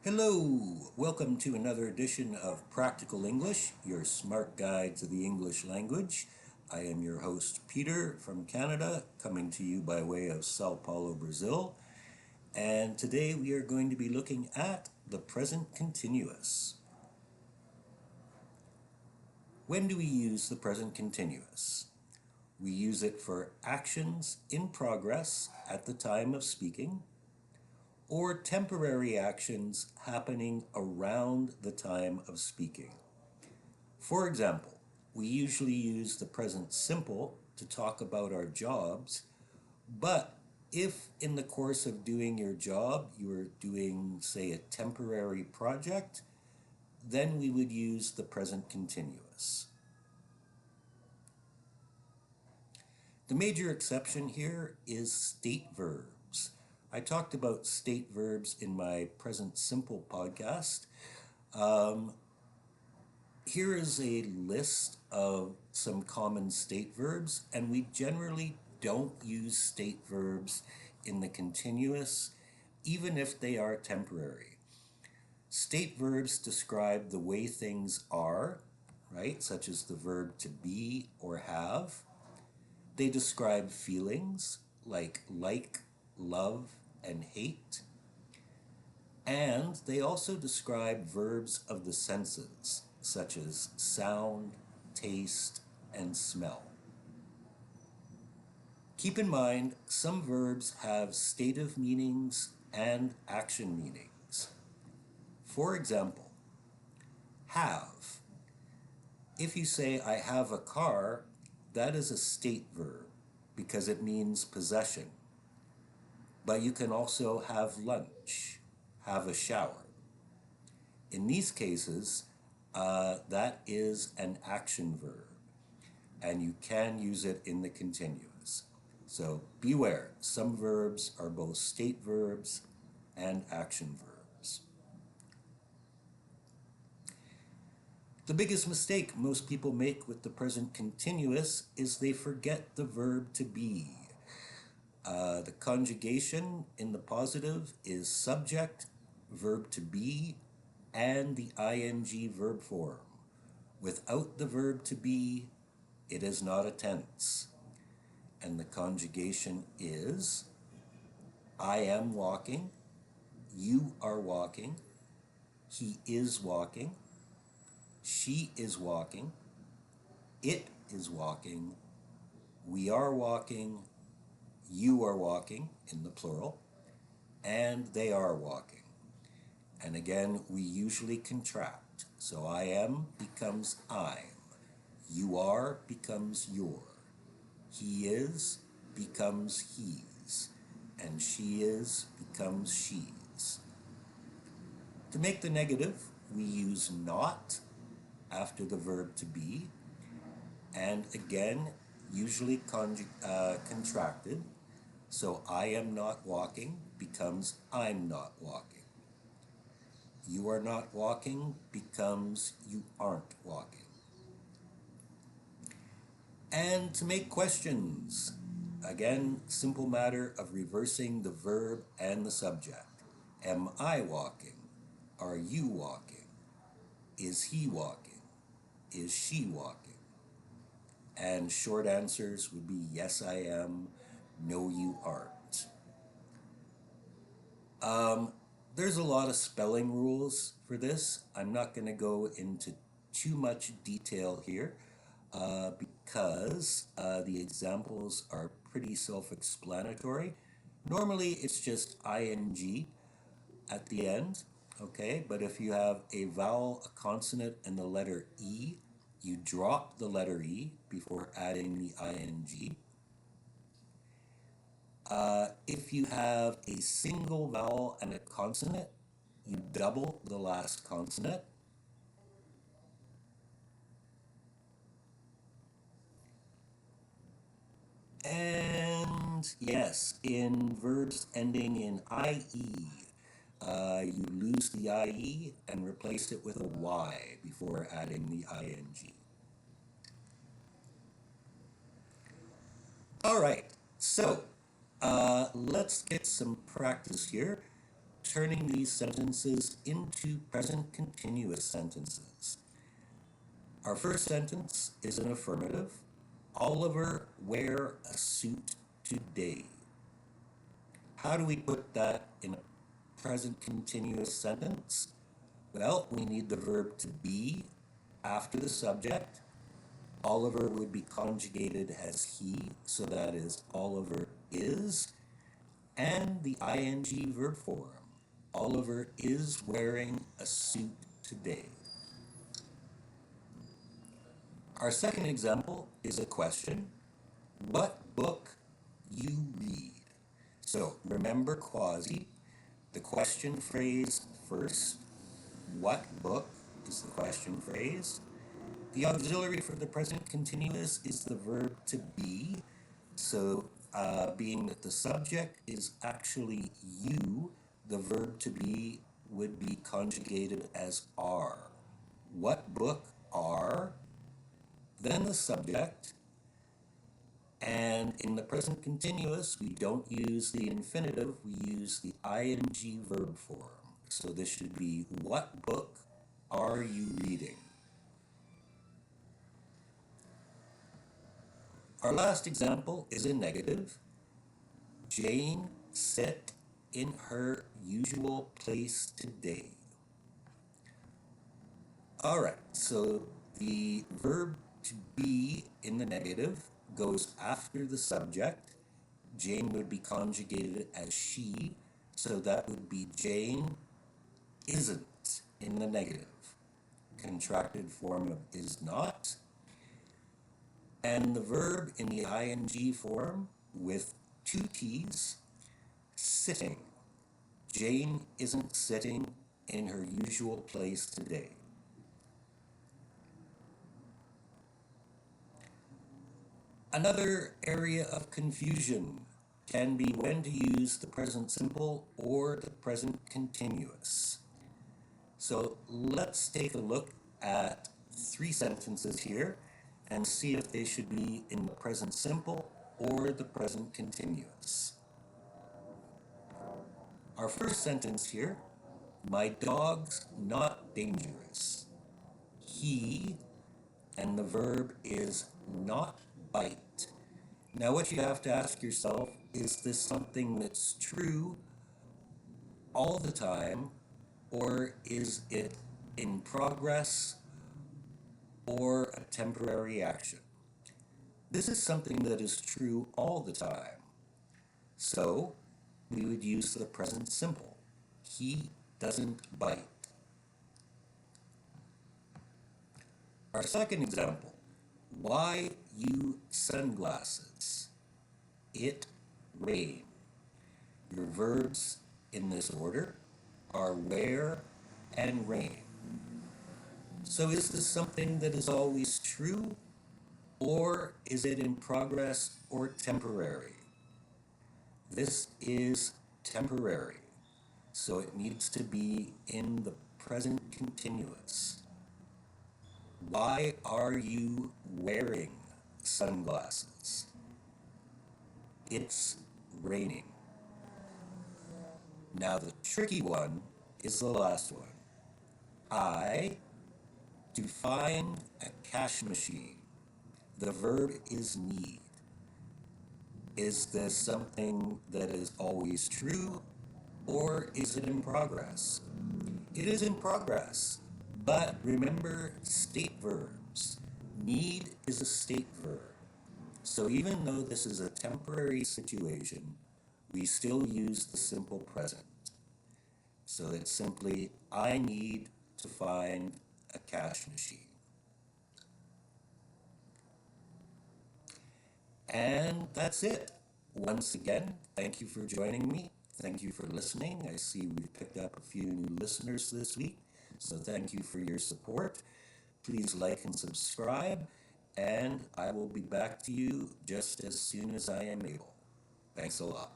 Hello! Welcome to another edition of Practical English, your smart guide to the English language. I am your host, Peter from Canada, coming to you by way of Sao Paulo, Brazil. And today we are going to be looking at the present continuous. When do we use the present continuous? We use it for actions in progress at the time of speaking, or temporary actions happening around the time of speaking. For example, we usually use the present simple to talk about our jobs, but if in the course of doing your job you are doing, say, a temporary project, then we would use the present continuous. The major exception here is state verbs. I talked about state verbs in my present simple podcast. Here is a list of some common state verbs, and we generally don't use state verbs in the continuous, even if they are temporary. State verbs describe the way things are, right, such as the verb to be or have. They describe feelings like, love, and hate. And they also describe verbs of the senses, such as sound, taste, and smell. Keep in mind, some verbs have stative meanings and action meanings. For example, have. If you say, I have a car, that is a state verb because it means possession. But you can also have lunch, have a shower. In these cases, that is an action verb, and you can use it in the continuous. So beware, some verbs are both state verbs and action verbs. The biggest mistake most people make with the present continuous is they forget the verb to be. The conjugation in the positive is subject, verb to be, and the ing verb form. Without the verb to be, it is not a tense. And the conjugation is I am walking, you are walking, he is walking, she is walking, it is walking, we are walking, you are walking in the plural, and they are walking. And again, we usually contract. So I am becomes I'm. You are becomes your. He is becomes he's. And she is becomes she's. To make the negative, we use not after the verb to be. And again, usually contracted. So I am not walking becomes I'm not walking. You are not walking becomes you aren't walking. And to make questions, again, simple matter of reversing the verb and the subject. Am I walking? Are you walking? Is he walking? Is she walking? And short answers would be yes, I am, no, you aren't. There's a lot of spelling rules for this. I'm not going to go into too much detail here because the examples are pretty self-explanatory. Normally it's just ing at the end, okay? But if you have a vowel, a consonant, and the letter E, you drop the letter E before adding the ing. If you have a single vowel and a consonant, you double the last consonant. And yes, in verbs ending in IE, you lose the IE and replace it with a Y before adding the ING. All right, so let's get some practice here. turning these sentences into present continuous sentences. Our first sentence is an affirmative. Oliver wear a suit today. How do we put that in a present continuous sentence? Well, we need the verb to be after the subject. Oliver would be conjugated as he, so that is Oliver is, and the ing verb form. Oliver is wearing a suit today. Our second example is a question. What book you read? So remember quasi, the question phrase first. What book is the question phrase? The auxiliary for the present continuous is the verb to be. So being that the subject is actually you, the verb to be would be conjugated as are. What book are? Then the subject. And in the present continuous, we don't use the infinitive, we use the ing verb form. So this should be, what book are you reading? Our last example is a negative. Jane sat in her usual place today. All right, so the verb to be in the negative goes after the subject. Jane would be conjugated as she, so that would be Jane isn't in the negative. Contracted form of is not. And the verb in the ing form with two T's, sitting. Jane isn't sitting in her usual place today. Another area of confusion can be when to use the present simple or the present continuous. So let's take a look at 3 sentences here and see if they should be in the present simple or the present continuous. Our first sentence here, my dog's not dangerous. He, and the verb is not bite. Now what you have to ask yourself, is this something that's true all the time, or is it in progress or a temporary action? This is something that is true all the time. So we would use the present simple. He doesn't bite. Our second example, why you sunglasses? It rained. Your verbs in this order are wear and rain. So is this something that is always true, or is it in progress or temporary? This is temporary, so it needs to be in the present continuous. Why are you wearing sunglasses? It's raining. Now the tricky one is the last one. To find a cash machine. The verb is need. Is this something that is always true, or is it in progress? It is in progress, but remember state verbs. Need is a state verb. So even though this is a temporary situation, we still use the simple present. So it's simply, I need to find a cash machine. And that's it. Once again, thank you for joining me. Thank you for listening. I see we've picked up a few new listeners this week, so thank you for your support. Please like and subscribe, and I will be back to you just as soon as I am able. Thanks a lot.